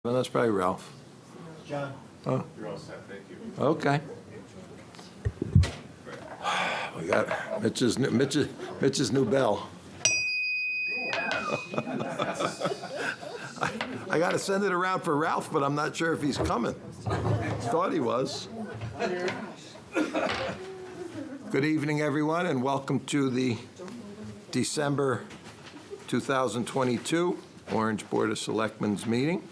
Well, that's probably Ralph. John. Oh, You're all set, thank you. okay. We got Mitch's new bell. I got to send it around for Ralph, but I'm not sure if he's coming. Thought he was. Good evening, everyone, and welcome to the December 2022 Orange Board of Selectmen's meeting.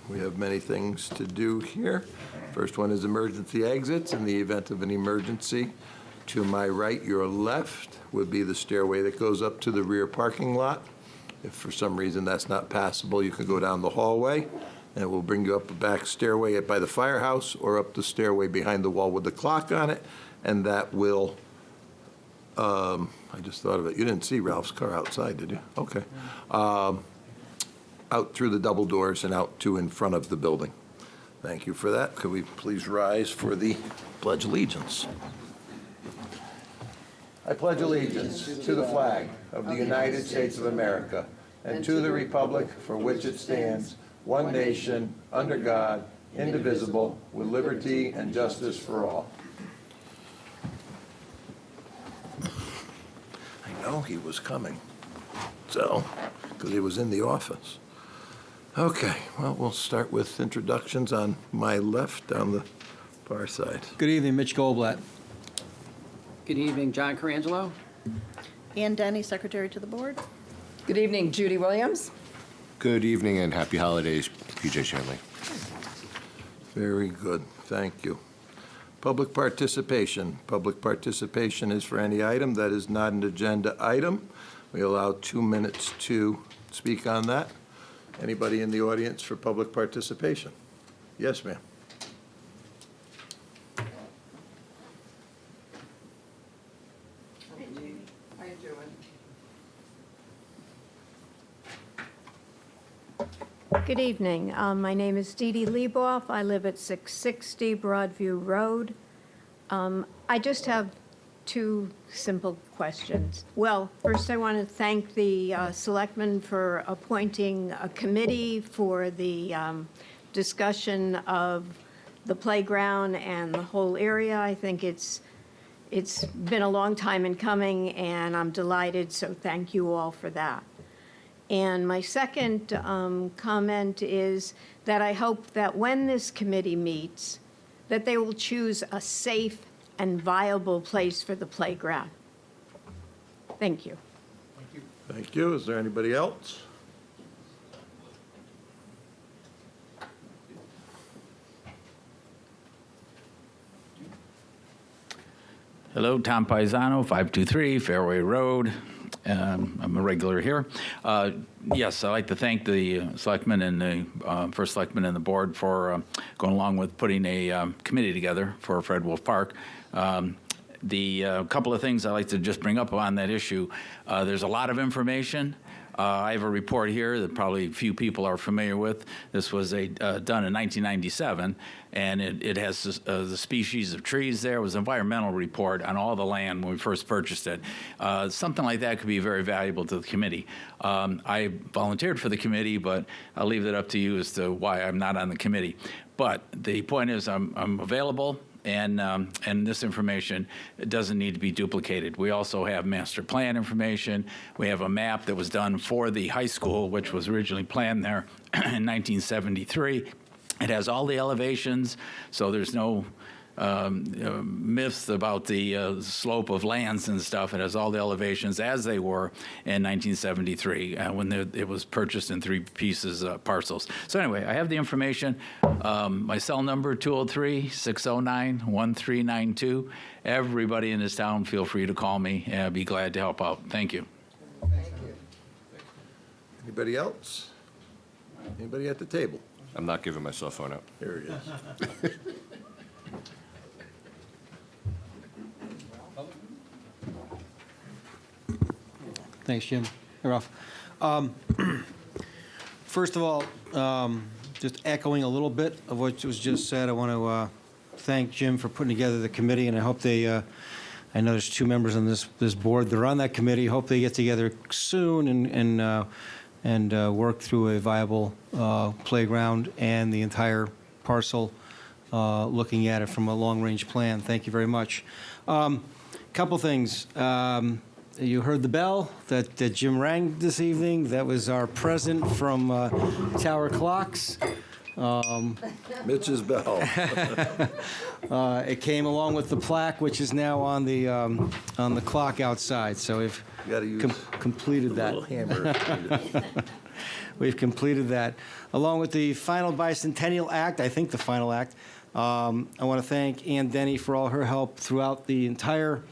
We have many things to do here. First one is emergency exits. In the event of an emergency, to my right, your left, would be the stairway that goes up to the rear parking lot. If for some reason that's not passable, you can go down the hallway, and it will bring you up a back stairway by the firehouse or up the stairway behind the wall with the clock on it, and that will, I just thought of it. You didn't see Ralph's car outside, did you? Okay. Out through the double doors and out to in front of the building. Thank you for that. Could we please rise for the Pledge of Allegiance? I pledge allegiance to the flag of the United States of America and to the republic for which it stands, one nation, under God, indivisible, with liberty and justice for all. I know he was coming, so, because he was in the office. Okay, well, we'll start with introductions on my left, down the far side. Good evening, Mitch Goldblatt. Good evening, John Carangelo. Ann Denny, Secretary to the Board. Good evening, Judy Williams. Good evening and happy holidays, PJ Shanley. Very good, thank you. Public participation. Public participation is for any item that is not an agenda item. We allow 2 minutes to speak on that. Anybody in the audience for public participation? Yes, ma'am. Hey, Judy. How you doing? Good evening. My name is Dee Dee Lieboff. I live at 660 Broadview Road. I just have two simple questions. Well, first I want to thank the Selectmen for appointing a committee for the discussion of the playground and the whole area. I think it's been a long time in coming, and I'm delighted, so thank you all for that. And my second comment is that I hope that when this committee meets, that they will choose a safe and viable place for the playground. Thank you. Thank you. Is there anybody else? Hello, Tom Paisano, 523 Fairway Road. I'm a regular here. Yes, I'd like to thank the selectmen and the first selectman and the board for going along with putting a committee together for Fred Wolf Park. The couple of things I'd like to just bring up on that issue. There's a lot of information. I have a report here that probably few people are familiar with. This was done in 1997, and it has the species of trees there. It was an environmental report on all the land when we first purchased it. Something like that could be very valuable to the committee. I volunteered for the committee, but I'll leave it up to you as to why I'm not on the committee. But the point is I'm available. And this information doesn't need to be duplicated. We also have master plan information. We have a map that was done for the high school, which was originally planned there in 1973. It has all the elevations, so there's no myths about the slope of lands and stuff. It has all the elevations as they were in 1973 when it was purchased in 3 pieces, parcels. So anyway, I have the information. My cell number, 203-609-1392. Everybody in this town, feel free to call me, and I'd be glad to help out. Thank you. Thank you. Anybody else? Anybody at the table? I'm not giving my cell phone up. Here he is. Thanks, Jim. Hey, Ralph. First of all, just echoing a little bit of what was just said, I want to thank Jim for putting together the committee, and I hope they, I know there's 2 members on this board that are on that committee. Hope they get together soon and and work through a viable playground and the entire parcel, looking at it from a long-range plan. Thank you very much. Couple things. You heard the bell that Jim rang this evening. That was our present from Tower Clocks. Mitch's bell. It came along with the plaque, which is now on the clock outside. So we've Gotta use completed that. little hammer. We've completed that. Along with the final bicentennial act, I think the final act, I want to thank Ann Denny for all her help throughout the entire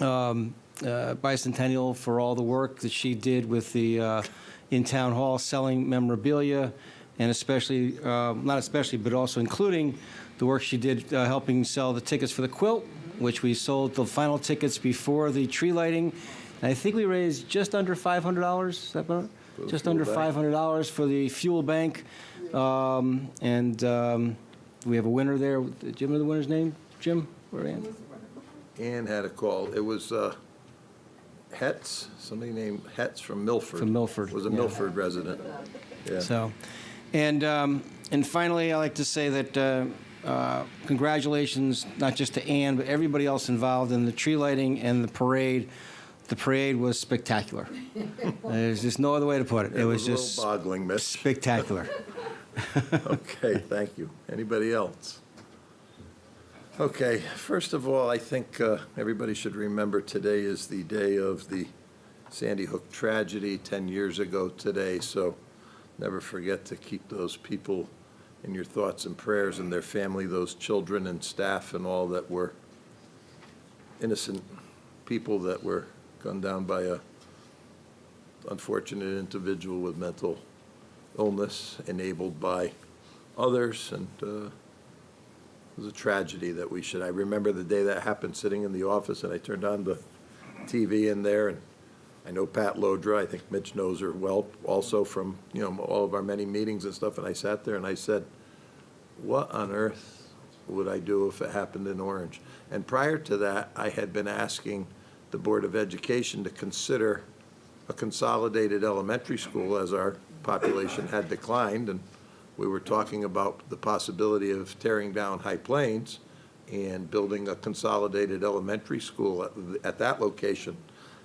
bicentennial, for all the work that she did with the in Town Hall selling memorabilia, and especially, not especially, but also including the work she did helping sell the tickets for the quilt, which we sold the final tickets before the tree lighting. And I think we raised just under $500. Is that about it? Just under $500 for the fuel bank. We have a winner there. Do you know the winner's name, Jim? Or Ann? Ann had a call. It was Hetz, somebody named Hetz from Milford. From Milford, Was a yeah. Milford resident. Yeah. So, and finally, I like to say that congratulations, not just to Ann, but everybody else involved in the tree lighting and the parade. The parade was spectacular. There's just no other way to put it. It was a just little boggling, Mitch. spectacular. Okay, thank you. Anybody else? Okay, first of all, I think everybody should remember today is the day of the Sandy Hook tragedy 10 years ago today, so never forget to keep those people in your thoughts and prayers and their family, those children and staff and all that were innocent people that were gunned down by a unfortunate individual with mental illness enabled by others, and it was a tragedy that we should. I remember the day that happened, sitting in the office, and I turned on the TV in there, and I know Pat Lodra. I think Mitch knows her well, also from all of our many meetings and stuff. And I sat there and I said, "What on earth would I do if it happened in Orange?" And prior to that, I had been asking the Board of Education to consider a consolidated elementary school as our population had declined, and we were talking about the possibility of tearing down High Plains and building a consolidated elementary school at that location.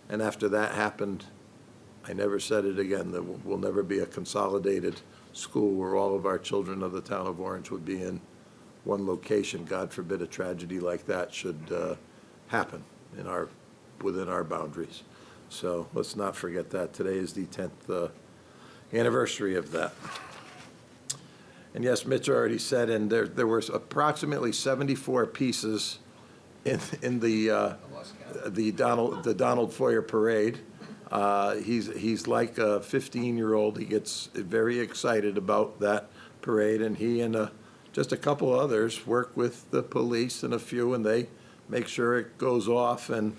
And after that happened, I never said it again. There will never be a consolidated school where all of our children of the town of Orange would be in one location. God forbid a tragedy like that should happen within our boundaries. So let's not forget that. Today is the 10th anniversary of that. And yes, Mitch already said, and there were approximately 74 pieces in the Donald Foyer parade. He's like a 15-year-old. He gets very excited about that parade, and he and just a couple others work with the police and a few, and they make sure it goes off. And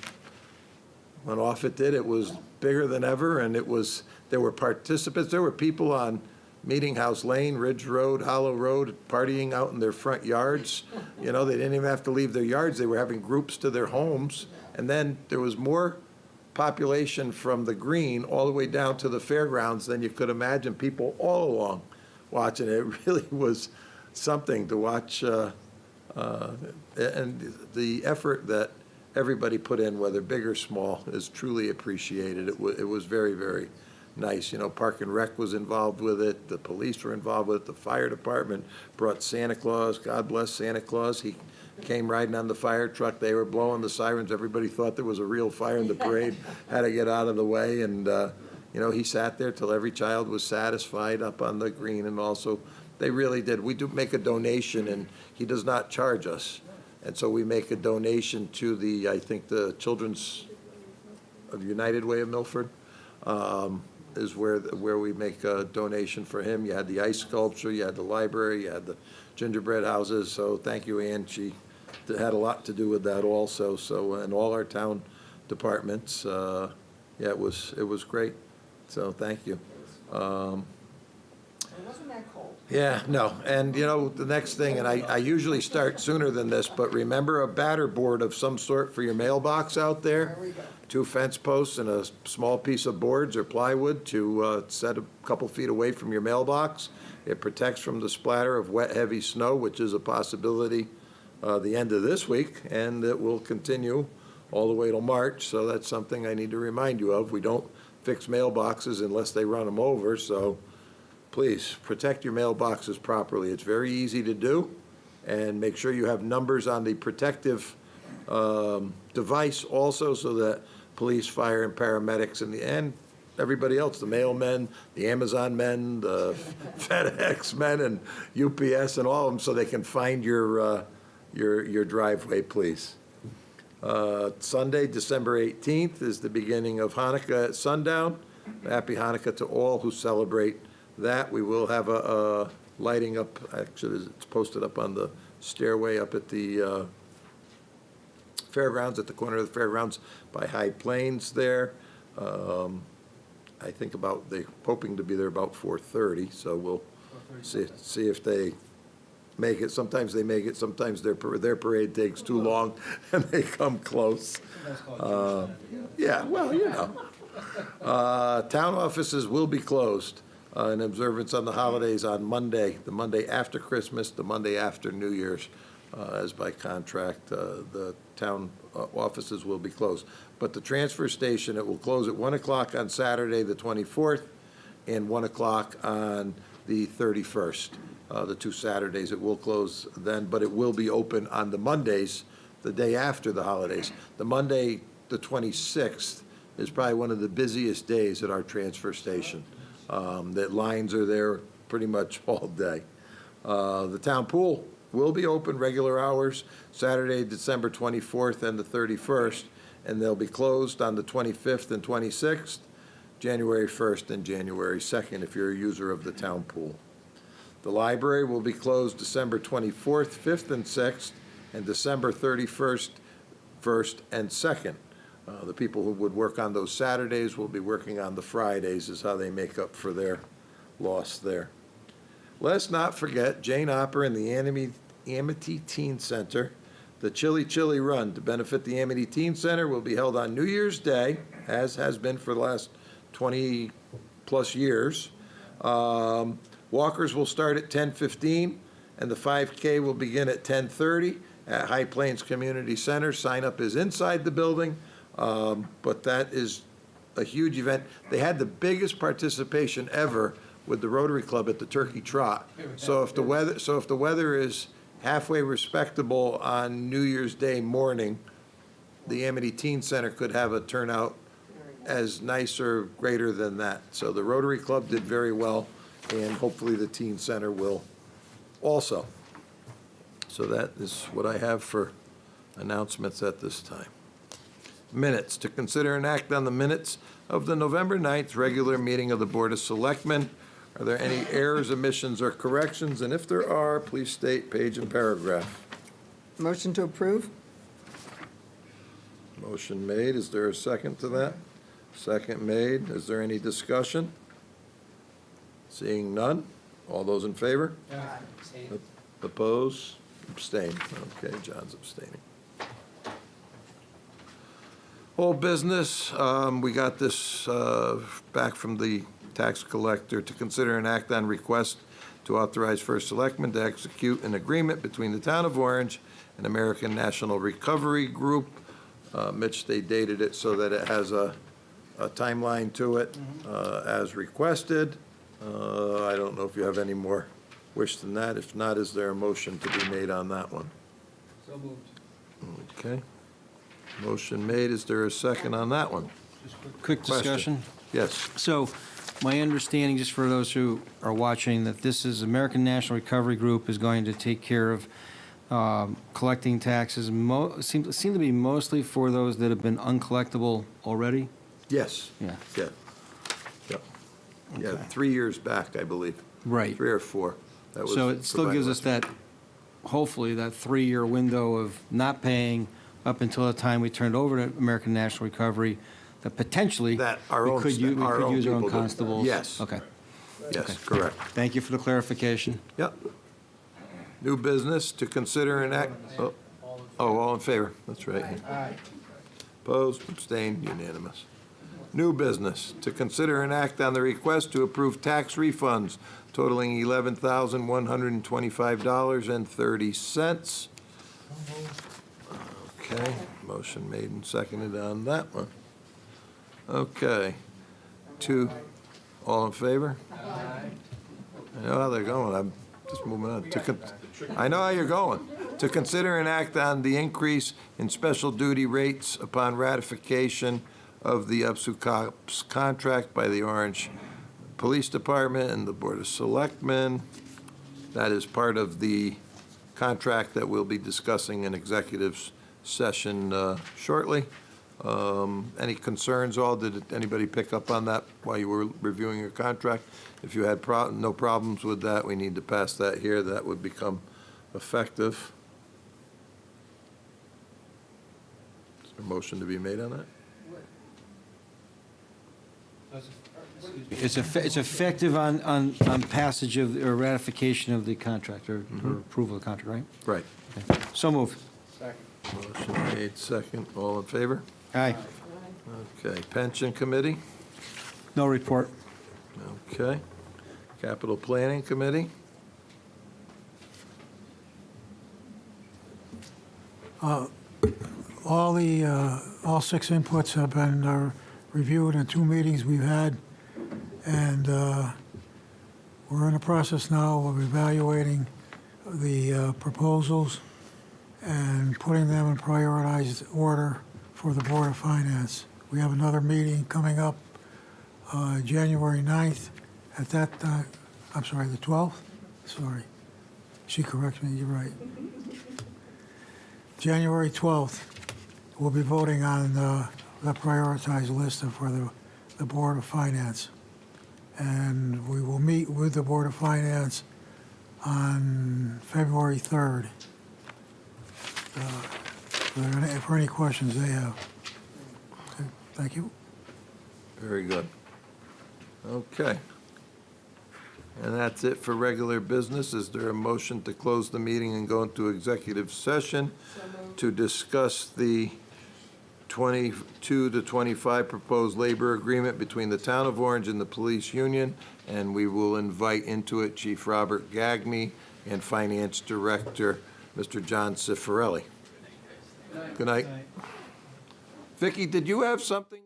when off it did, it was bigger than ever, and there were participants. There were people on Meeting House Lane, Ridge Road, Hollow Road, partying out in their front yards. They didn't even have to leave their yards. They were having groups to their homes. And then there was more population from the green all the way down to the fairgrounds than you could imagine, people all along watching it. It really was something to watch. And the effort that everybody put in, whether big or small, is truly appreciated. It was very, very nice. Park and Rec was involved with it. The police were involved with it. The fire department brought Santa Claus. God bless Santa Claus. He came riding on the fire truck. They were blowing the sirens. Everybody thought there was a real fire in the parade, had to get out of the way. And, he sat there till every child was satisfied up on the green. And also, they really did. We do make a donation, and he does not charge us. And so we make a donation to the Children's of United Way of Milford. Is where we make a donation for him. You had the ice sculpture, you had the library, you had the gingerbread houses. So thank you, Ann. She had a lot to do with that also. So and all our town departments. It was great. So thank you. Yeah, no, and you know, the next thing, and I usually start sooner than this, but remember a batter board of some sort for your mailbox out there? 2 fence posts and a small piece of boards or plywood to set a couple feet away from your mailbox. It protects from the splatter of wet, heavy snow, which is a possibility the end of this week, and it will continue all the way till March, so that's something I need to remind you of. We don't fix mailboxes unless they run them over, so please, protect your mailboxes properly. It's very easy to do, and make sure you have numbers on the protective device also, so that police, fire, and paramedics and everybody else, the mailmen, the Amazon men, the FedEx men, and UPS and all of them, so they can find your driveway, please. Sunday, December 18th, is the beginning of Hanukkah at sundown. Happy Hanukkah to all who celebrate that. We will have a lighting up, actually, it's posted up on the stairway up at the fairgrounds, at the corner of the fairgrounds by High Plains there. I think they're hoping to be there about 4:30, so we'll see if they make it. Sometimes they make it, sometimes their parade takes too long and they come close. Yeah, well, you know. Town offices will be closed in observance on the holidays on Monday, the Monday after Christmas, the Monday after New Year's, as by contract. The town offices will be closed. But the transfer station, it will close at 1 o'clock on Saturday, the 24th, and 1 o'clock on the 31st. The 2 Saturdays, it will close then, but it will be open on the Mondays, the day after the holidays. The Monday, the 26th, is probably one of the busiest days at our transfer station. That lines are there pretty much all day. The town pool will be open regular hours Saturday, December 24th and the 31st, and they'll be closed on the 25th and 26th, January 1st and January 2nd if you're a user of the town pool. The library will be closed December 24th, 5th, and 6th, and December 31st, 1st, and 2nd. The people who would work on those Saturdays will be working on the Fridays, is how they make up for their loss there. Let's not forget Jane Opper and the Amity Teen Center. The Chili Chili Run to benefit the Amity Teen Center will be held on New Year's Day, as has been for the last 20-plus years. Walkers will start at 10:15, and the 5K will begin at 10:30 at High Plains Community Center. Sign up is inside the building, but that is a huge event. They had the biggest participation ever with the Rotary Club at the Turkey Trot. So if the weather is halfway respectable on New Year's Day morning, the Amity Teen Center could have a turnout as nice or greater than that. So the Rotary Club did very well, and hopefully the Teen Center will also. So that is what I have for announcements at this time. Minutes, to consider and act on the minutes of the November 9th regular meeting of the Board of Selectmen. Are there any errors, omissions, or corrections? And if there are, please state page and paragraph. Motion to approve? Motion made. Is there a second to that? Second made. Is there any discussion? Seeing none. All those in favor? Oppose? Abstain. Okay, John's abstaining. Old business, we got this back from the tax collector to consider and act on request to authorize First Selectman to execute an agreement between the Town of Orange and American National Recovery Group. Mitch, they dated it so that it has a timeline to it as requested. I don't know if you have any more wish than that. If not, is there a motion to be made on that one? So moved. Okay. Motion made. Is there a second on that one? Quick Question. discussion. Yes. So my understanding, just for those who are watching, that this is American National Recovery Group is going to take care of collecting taxes, seem to be mostly for those that have been uncollectible already? Yes. Yeah. Yeah. Yep. Yeah, Okay. 3 years back, I believe. Right. 3 or 4. That was So it still gives us provided. that, hopefully, that 3-year window of not paying up until the time we turned over to American National Recovery, that potentially That our we own could sta- use our our own own people do. constables. Yes. Okay. Yes, correct. Thank you for the clarification. Yep. New business to consider and act, all in favor, that's right. Aye. Opposed, abstained, unanimous. New business to consider and act on the request to approve tax refunds totaling $11,125.30. Okay, motion made and seconded on that one. Okay, all in favor? I know how they're going, I'm just moving on. I know how you're going. To consider and act on the increase in special duty rates upon ratification of the UPSU COPS contract by the Orange Police Department and the Board of Selectmen. That is part of the contract that we'll be discussing in executive session shortly. Any concerns, did anybody pick up on that while you were reviewing your contract? If you had no problems with that, we need to pass that here. That would become effective. Is there a motion to be made on that? It's effective on passage of, or ratification of the contract, or approval of the contract, right? Right. So moved. Motion made, second. All in favor? Aye. Okay. Pension Committee? No report. Okay. Capital Planning Committee? All six inputs have been reviewed in 2 meetings we've had, and we're in the process now of evaluating the proposals and putting them in prioritized order for the Board of Finance. We have another meeting coming up January 9th. At that, I'm sorry, the 12th? Sorry. She corrects me, you're right. January 12th, we'll be voting on the prioritized list for the Board of Finance. And we will meet with the Board of Finance on February 3rd for any questions they have. Okay, thank you. Very good. Okay. And that's it for regular business. Is there a motion to close the meeting and go into executive session to discuss the 22 to 25 proposed labor agreement between the Town of Orange and the Police Union? And we will invite into it Chief Robert Gagme and Finance Director, Mr. John Cifarelli. Good night. Vicki, did you have something?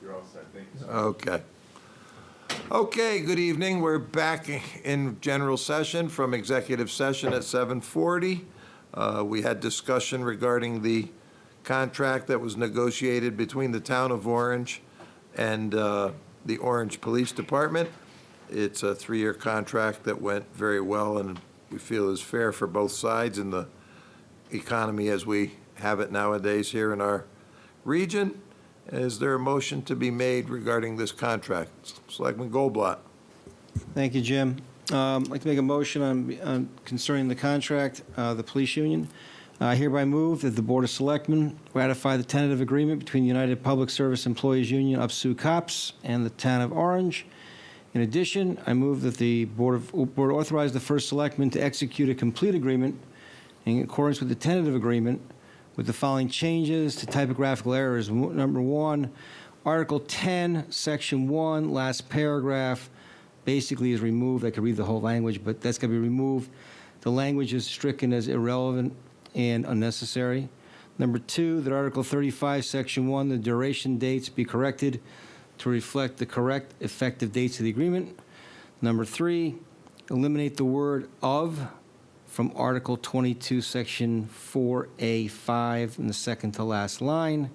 You're all set, thank you. Okay. Okay, good evening. We're back in general session from executive session at 7:40. We had discussion regarding the contract that was negotiated between the town of Orange and the Orange Police Department. It's a 3-year contract that went very well and we feel is fair for both sides in the economy as we have it nowadays here in our region. Is there a motion to be made regarding this contract? Selectman Goldblatt. Thank you, Jim. I'd like to make a motion on concerning the contract, the police union. I hereby move that the Board of Selectmen ratify the tentative agreement between the United Public Service Employees Union, UPSU Cops, and the town of Orange. In addition, I move that the board authorize the first selectman to execute a complete agreement in accordance with the tentative agreement with the following changes to typographical errors. Number 1, Article 10, Section 1, last paragraph, basically is removed. I could read the whole language, but that's going to be removed. The language is stricken as irrelevant and unnecessary. Number 2, that Article 35, Section 1, the duration dates be corrected to reflect the correct effective dates of the agreement. Number 3, eliminate the word "of" from Article 22, Section 4A5 in the second to last line.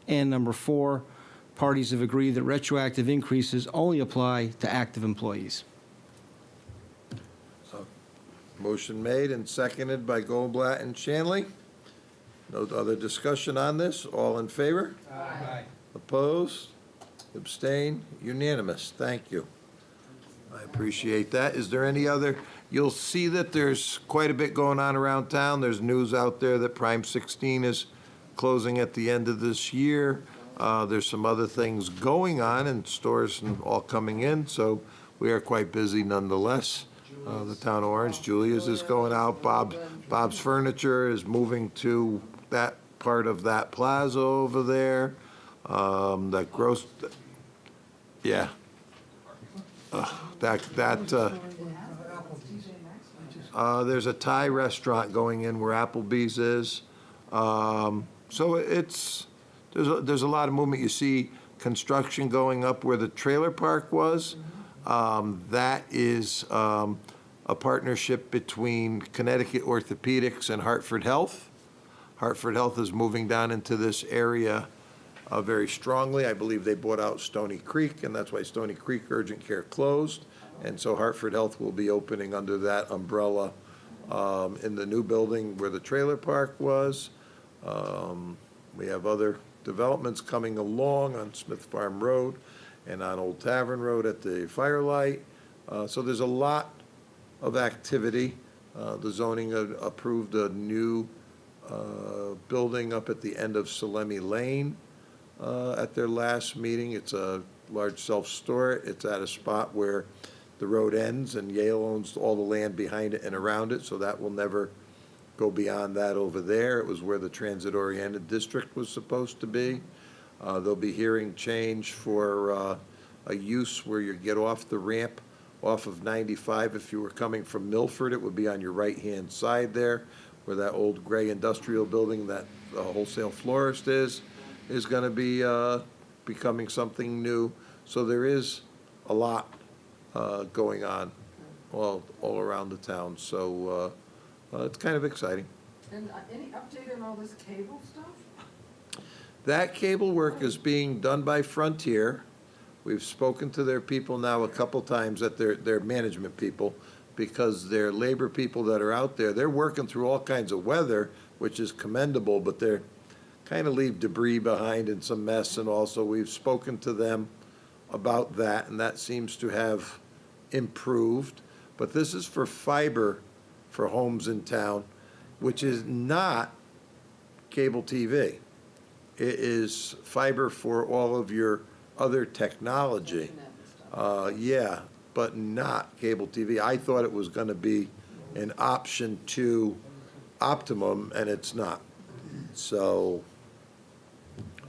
And number 4, parties have agreed that retroactive increases only apply to active employees. Motion made and seconded by Goldblatt and Shanley. No other discussion on this? All in favor? Aye. Opposed? Abstain? Unanimous. Thank you. I appreciate that. Is there any other? You'll see that there's quite a bit going on around town. There's news out there that Prime 16 is closing at the end of this year. There's some other things going on in stores and all coming in, so we are quite busy nonetheless. The town of Orange, Julia's is going out. Bob's Furniture is moving to that part of that plaza over there. That gross, yeah. There's a Thai restaurant going in where Applebee's is. So there's a lot of movement. You see construction going up where the trailer park was. That is a partnership between Connecticut Orthopedics and Hartford Health. Hartford Health is moving down into this area very strongly. I believe they bought out Stony Creek, and that's why Stony Creek Urgent Care closed. And so Hartford Health will be opening under that umbrella in the new building where the trailer park was. We have other developments coming along on Smith Farm Road and on Old Tavern Road at the Firelight. So there's a lot of activity. The zoning approved a new building up at the end of Salemi Lane at their last meeting. It's a large self-store. It's at a spot where the road ends, and Yale owns all the land behind it and around it, so that will never go beyond that over there. It was where the transit-oriented district was supposed to be. They'll be hearing change for a use where you get off the ramp off of 95. If you were coming from Milford, it would be on your right-hand side there, where that old gray industrial building that the wholesale florist is going to be becoming something new. So there is a lot going on all around the town. So it's kind of exciting. And any update on all this cable stuff? That cable work is being done by Frontier. We've spoken to their people now a couple times, that their management people, because their labor people that are out there, they're working through all kinds of weather, which is commendable, but they're kind of leave debris behind and some mess, and also we've spoken to them about that, and that seems to have improved. But this is for fiber for homes in town, which is not cable TV. It is fiber for all of your other technology. Yeah, but not cable TV. I thought it was going to be an option to Optimum, and it's not. So,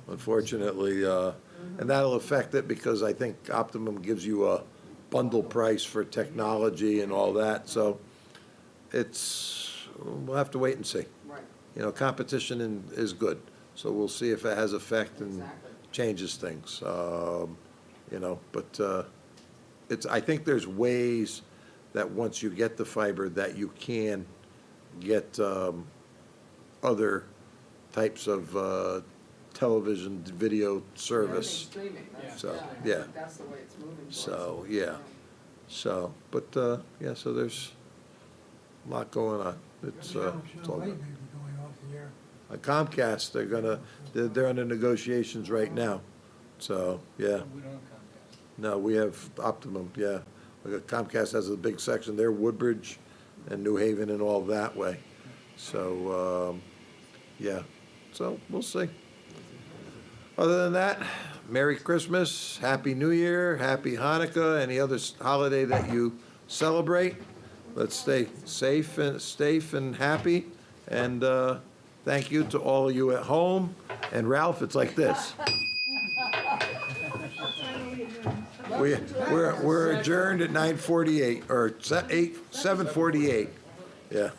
unfortunately, and that'll affect it because I think Optimum gives you a bundle price for technology and all that. So, we'll have to wait and see. Right. You know, competition is good. So we'll see if it has effect, and changes things, you know, but I think there's ways that once you get the fiber, that you can get other types of television, video service. Everything's streaming, that's, So, I yeah. think that's the way it's moving towards. So, yeah. So, but, yeah, so there's a lot going on. It's all Channel 8 good. may be going off the air. Comcast, they're under negotiations right now. So, yeah. No, we have Optimum, yeah. We got Comcast has a big section there, Woodbridge and New Haven and all that way. So, yeah, so we'll see. Other than that, Merry Christmas, Happy New Year, Happy Hanukkah, any other holiday that you celebrate. Let's stay safe and happy. And thank you to all of you at home. And Ralph, it's like this. We're adjourned at 9:48, or 7:48, yeah.